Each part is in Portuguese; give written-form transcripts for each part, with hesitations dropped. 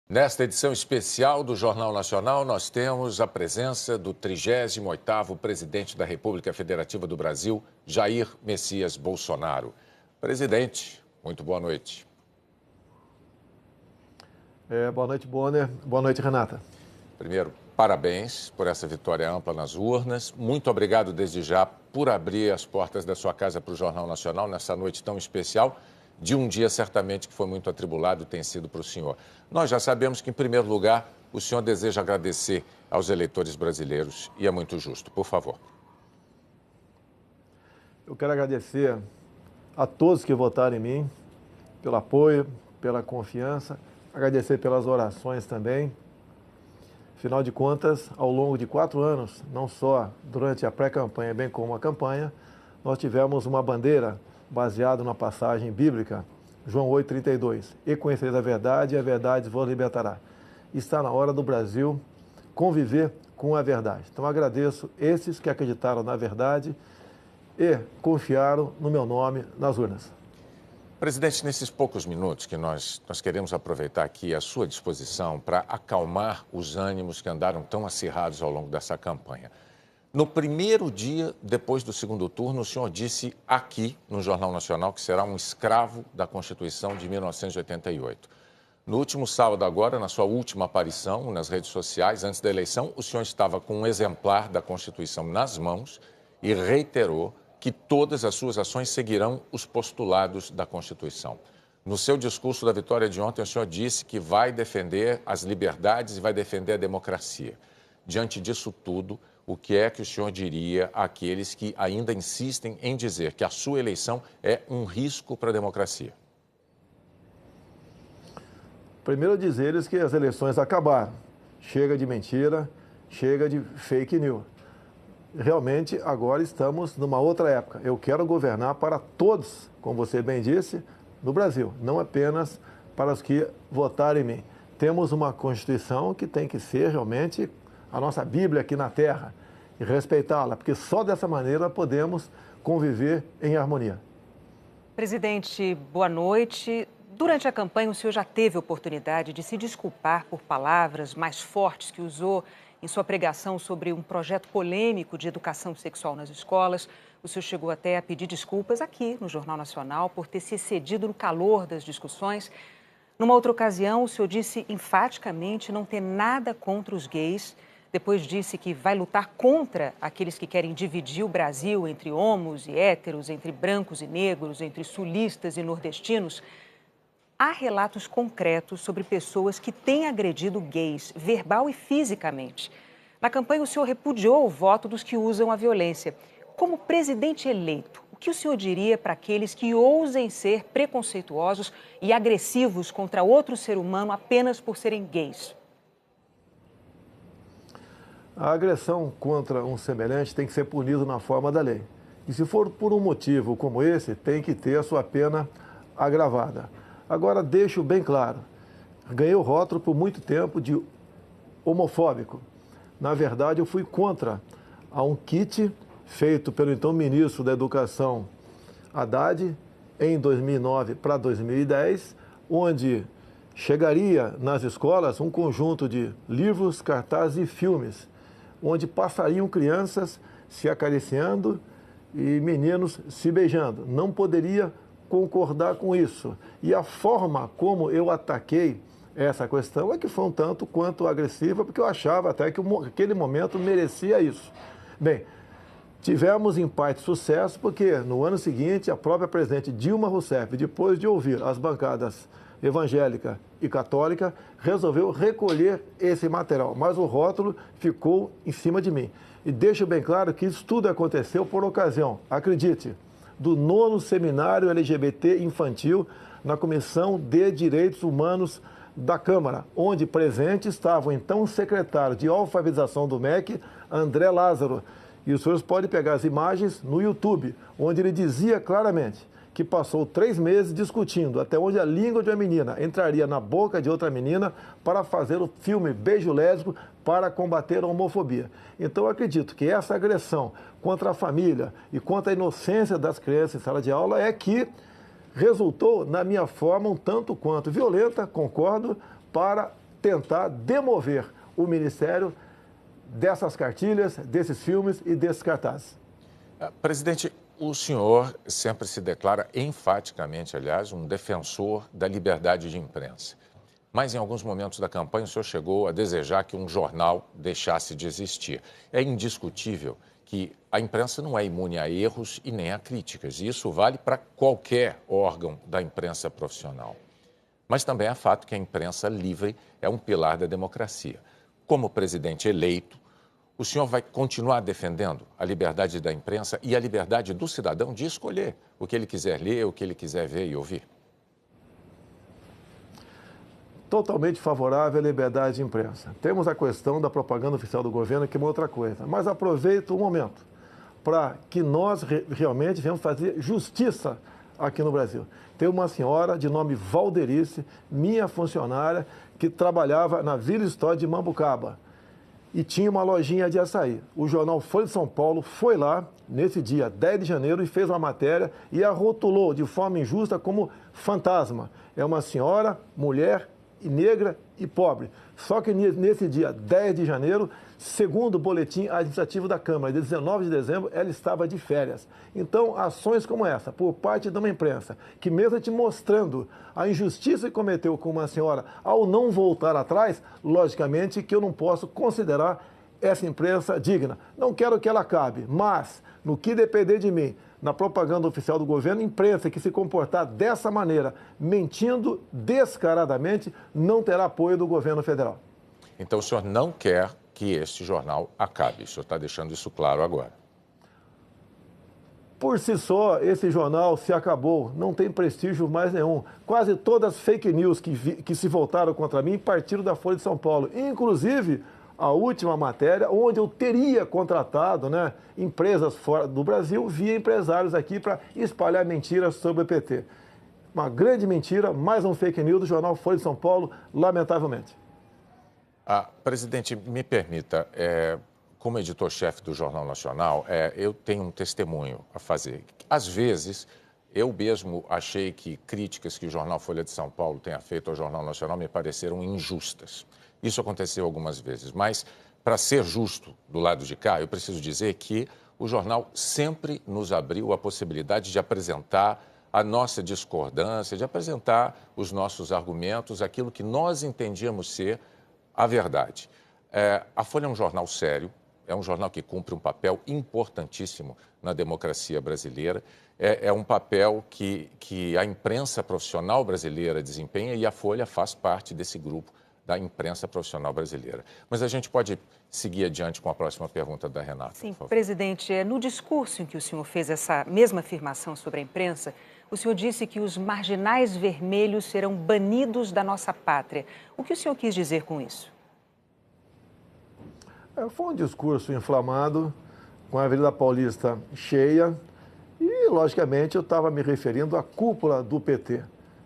Nesta edição especial do Jornal Nacional, nós temos a presença do 38º presidente da República Federativa do Brasil, Jair Messias Bolsonaro. Presidente, muito boa noite. Boa noite, Bonner. Boa noite, Renata. Primeiro, parabéns por essa vitória ampla nas urnas. Muito obrigado desde já por abrir as portas da sua casa para o Jornal Nacional nessa noite tão especial, de um dia certamente que foi muito atribulado e tem sido para o senhor. Nós já sabemos que, em primeiro lugar, o senhor deseja agradecer aos eleitores brasileiros e é muito justo. Por favor. Eu quero agradecer a todos que votaram em mim, pelo apoio, pela confiança, agradecer pelas orações também. Afinal de contas, ao longo de 4 anos, não só durante a pré-campanha, bem como a campanha, nós tivemos uma bandeira baseada na passagem bíblica, João 8,32. E conhecereis a verdade, e a verdade vos libertará. Está na hora do Brasil conviver com a verdade. Então agradeço esses que acreditaram na verdade e confiaram no meu nome nas urnas. Presidente, nesses poucos minutos que nós queremos aproveitar aqui à sua disposição para acalmar os ânimos que andaram tão acirrados ao longo dessa campanha. No primeiro dia, depois do segundo turno, o senhor disse aqui no Jornal Nacional que será um escravo da Constituição de 1988. No último sábado agora, na sua última aparição nas redes sociais, antes da eleição, o senhor estava com um exemplar da Constituição nas mãos e reiterou que todas as suas ações seguirão os postulados da Constituição. No seu discurso da vitória de ontem, o senhor disse que vai defender as liberdades e vai defender a democracia. Diante disso tudo, o que é que o senhor diria àqueles que ainda insistem em dizer que a sua eleição é um risco para a democracia? Primeiro, dizer-lhes que as eleições acabaram. Chega de mentira, chega de fake news. Realmente, agora estamos numa outra época. Eu quero governar para todos, como você bem disse, no Brasil, não apenas para os que votaram em mim. Temos uma Constituição que tem que ser realmente a nossa Bíblia aqui na Terra e respeitá-la, porque só dessa maneira podemos conviver em harmonia. Presidente, boa noite. Durante a campanha, o senhor já teve oportunidade de se desculpar por palavras mais fortes que usou em sua pregação sobre um projeto polêmico de educação sexual nas escolas. O senhor chegou até a pedir desculpas aqui no Jornal Nacional por ter se excedido no calor das discussões. Numa outra ocasião, o senhor disse enfaticamente não ter nada contra os gays. Depois disse que vai lutar contra aqueles que querem dividir o Brasil entre homos e héteros, entre brancos e negros, entre sulistas e nordestinos. Há relatos concretos sobre pessoas que têm agredido gays, verbal e fisicamente. Na campanha, o senhor repudiou o voto dos que usam a violência. Como presidente eleito, o que o senhor diria para aqueles que ousem ser preconceituosos e agressivos contra outro ser humano apenas por serem gays? A agressão contra um semelhante tem que ser punida na forma da lei. E se for por um motivo como esse, tem que ter a sua pena agravada. Agora, deixo bem claro, ganhei o rótulo por muito tempo de homofóbico. Na verdade, eu fui contra a um kit feito pelo então ministro da Educação, Haddad, em 2009 para 2010, onde chegaria nas escolas um conjunto de livros, cartazes e filmes, onde passariam crianças se acariciando e meninos se beijando. Não poderia concordar com isso. E a forma como eu ataquei essa questão é que foi um tanto quanto agressiva, porque eu achava até que aquele momento merecia isso. Bem, tivemos em parte sucesso, porque no ano seguinte a própria presidente Dilma Rousseff, depois de ouvir as bancadas evangélica e católica, resolveu recolher esse material, mas o rótulo ficou em cima de mim. E deixo bem claro que isso tudo aconteceu por ocasião, acredite, do 9º Seminário LGBT Infantil na Comissão de Direitos Humanos da Câmara, onde presente estava o então secretário de alfabetização do MEC, André Lázaro. E os senhores podem pegar as imagens no YouTube, onde ele dizia claramente que passou 3 meses discutindo até onde a língua de uma menina entraria na boca de outra menina para fazer o filme Beijo Lésbico para combater a homofobia. Então, eu acredito que essa agressão contra a família e contra a inocência das crianças em sala de aula é que resultou, na minha forma, um tanto quanto violenta, concordo, para tentar demover o Ministério dessas cartilhas, desses filmes e desses cartazes. Presidente, o senhor sempre se declara enfaticamente, aliás, um defensor da liberdade de imprensa. Mas em alguns momentos da campanha o senhor chegou a desejar que um jornal deixasse de existir. É indiscutível que a imprensa não é imune a erros e nem a críticas. E isso vale para qualquer órgão da imprensa profissional. Mas também é fato que a imprensa livre é um pilar da democracia. Como presidente eleito, o senhor vai continuar defendendo a liberdade da imprensa e a liberdade do cidadão de escolher o que ele quiser ler, o que ele quiser ver e ouvir? Totalmente favorável à liberdade de imprensa. Temos a questão da propaganda oficial do governo, que é uma outra coisa. Mas aproveito o momento para que nós realmente venhamos fazer justiça aqui no Brasil. Tem uma senhora de nome Valderice, minha funcionária, que trabalhava na Vila História de Mambucaba e tinha uma lojinha de açaí. O jornal Folha de São Paulo foi lá, nesse dia 10 de janeiro, e fez uma matéria e a rotulou de forma injusta como fantasma. É uma senhora, mulher, negra e pobre. Só que nesse dia 10 de janeiro, segundo o boletim administrativo da Câmara, de 19 de dezembro, ela estava de férias. Então, ações como essa, por parte de uma imprensa, que mesmo te mostrando a injustiça que cometeu com uma senhora ao não voltar atrás, logicamente que eu não posso considerar essa imprensa digna. Não quero que ela acabe, mas, no que depender de mim, na propaganda oficial do governo, imprensa que se comportar dessa maneira, mentindo descaradamente, não terá apoio do governo federal. Então o senhor não quer que este jornal acabe. O senhor está deixando isso claro agora. Por si só, esse jornal se acabou, não tem prestígio mais nenhum. Quase todas as fake news que se voltaram contra mim partiram da Folha de São Paulo. Inclusive, a última matéria, onde eu teria contratado empresas fora do Brasil via empresários aqui para espalhar mentiras sobre o PT. Uma grande mentira, mais um fake news do jornal Folha de São Paulo, lamentavelmente. Presidente, me permita, como editor-chefe do Jornal Nacional, eu tenho um testemunho a fazer. Às vezes, eu mesmo achei que críticas que o jornal Folha de São Paulo tenha feito ao Jornal Nacional me pareceram injustas. Isso aconteceu algumas vezes, mas, para ser justo do lado de cá, eu preciso dizer que o jornal sempre nos abriu a possibilidade de apresentar a nossa discordância, de apresentar os nossos argumentos, aquilo que nós entendíamos ser a verdade. A Folha é um jornal sério, é um jornal que cumpre um papel importantíssimo na democracia brasileira, é um papel que a imprensa profissional brasileira desempenha e a Folha faz parte desse grupo da imprensa profissional brasileira. Mas a gente pode seguir adiante com a próxima pergunta da Renata. Sim, presidente, no discurso em que o senhor fez essa mesma afirmação sobre a imprensa, o senhor disse que os marginais vermelhos serão banidos da nossa pátria. O que o senhor quis dizer com isso? Foi um discurso inflamado, com a Avenida Paulista cheia, e, logicamente, eu estava me referindo à cúpula do PT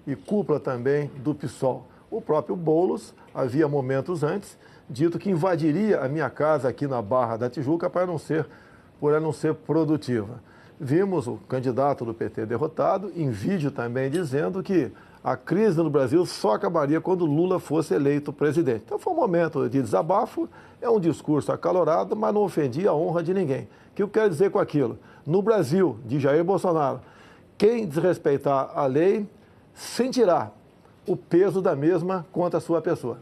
e cúpula também do PSOL. O próprio Boulos, havia momentos antes, dito que invadiria a minha casa aqui na Barra da Tijuca por ela não ser produtiva. Vimos o candidato do PT derrotado, em vídeo também dizendo que a crise no Brasil só acabaria quando Lula fosse eleito presidente. Então foi um momento de desabafo, é um discurso acalorado, mas não ofendia a honra de ninguém. O que eu quero dizer com aquilo? No Brasil, de Jair Bolsonaro, quem desrespeitar a lei sentirá o peso da mesma contra a sua pessoa.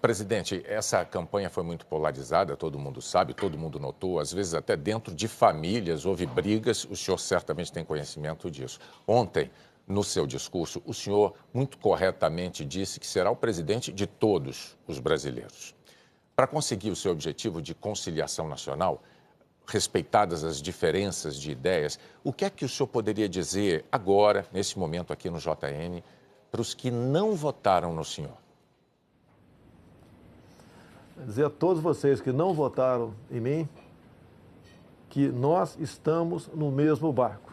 Presidente, essa campanha foi muito polarizada, todo mundo sabe, todo mundo notou, às vezes até dentro de famílias houve brigas, o senhor certamente tem conhecimento disso. Ontem, no seu discurso, o senhor muito corretamente disse que será o presidente de todos os brasileiros. Para conseguir o seu objetivo de conciliação nacional, respeitadas as diferenças de ideias, o que é que o senhor poderia dizer agora, nesse momento aqui no JN, para os que não votaram no senhor? Dizer a todos vocês que não votaram em mim que nós estamos no mesmo barco.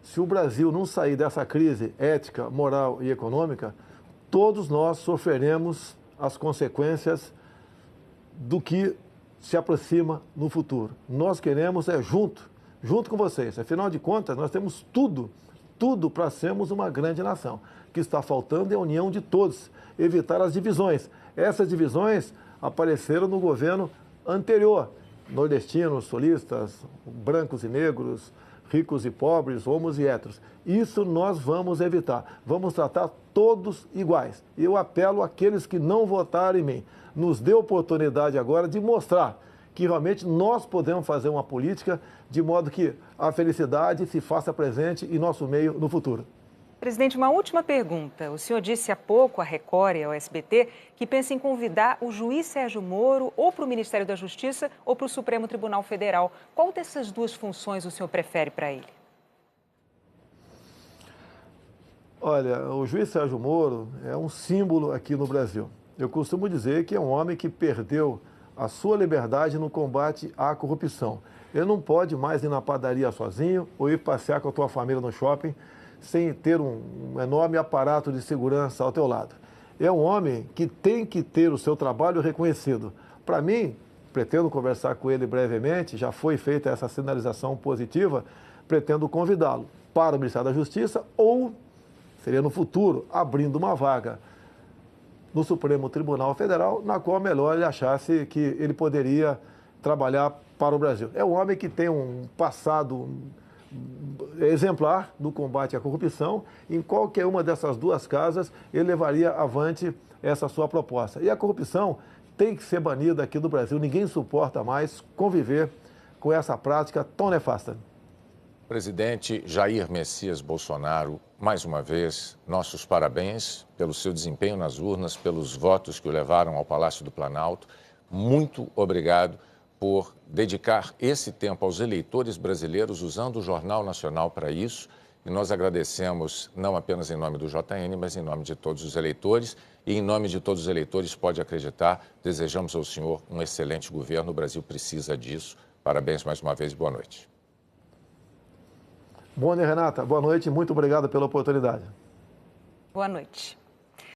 Se o Brasil não sair dessa crise ética, moral e econômica, todos nós sofreremos as consequências do que se aproxima no futuro. Nós queremos junto com vocês. Afinal de contas, nós temos tudo para sermos uma grande nação. O que está faltando é a união de todos, evitar as divisões. Essas divisões apareceram no governo anterior. Nordestinos, sulistas, brancos e negros, ricos e pobres, homos e héteros. Isso nós vamos evitar. Vamos tratar todos iguais. E eu apelo àqueles que não votaram em mim. Nos dê oportunidade agora de mostrar que realmente nós podemos fazer uma política de modo que a felicidade se faça presente em nosso meio no futuro. Presidente, uma última pergunta. O senhor disse há pouco à Record e ao SBT que pensa em convidar o juiz Sérgio Moro ou para o Ministério da Justiça ou para o Supremo Tribunal Federal. Qual dessas duas funções o senhor prefere para ele? Olha, o juiz Sérgio Moro é um símbolo aqui no Brasil. Eu costumo dizer que é um homem que perdeu a sua liberdade no combate à corrupção. Ele não pode mais ir na padaria sozinho ou ir passear com a tua família no shopping sem ter um enorme aparato de segurança ao teu lado. É um homem que tem que ter o seu trabalho reconhecido. Para mim, pretendo conversar com ele brevemente, já foi feita essa sinalização positiva, pretendo convidá-lo para o Ministério da Justiça ou, seria no futuro, abrindo uma vaga no Supremo Tribunal Federal, na qual melhor ele achasse que ele poderia trabalhar para o Brasil. É um homem que tem um passado exemplar no combate à corrupção. Em qualquer uma dessas duas casas, ele levaria avante essa sua proposta. E a corrupção tem que ser banida aqui do Brasil. Ninguém suporta mais conviver com essa prática tão nefasta. Presidente Jair Messias Bolsonaro, mais uma vez, nossos parabéns pelo seu desempenho nas urnas, pelos votos que o levaram ao Palácio do Planalto. Muito obrigado por dedicar esse tempo aos eleitores brasileiros, usando o Jornal Nacional para isso. E nós agradecemos, não apenas em nome do JN, mas em nome de todos os eleitores. E em nome de todos os eleitores, pode acreditar, desejamos ao senhor um excelente governo. O Brasil precisa disso. Parabéns mais uma vez e boa noite. Bom, Renata, boa noite e muito obrigado pela oportunidade. Boa noite.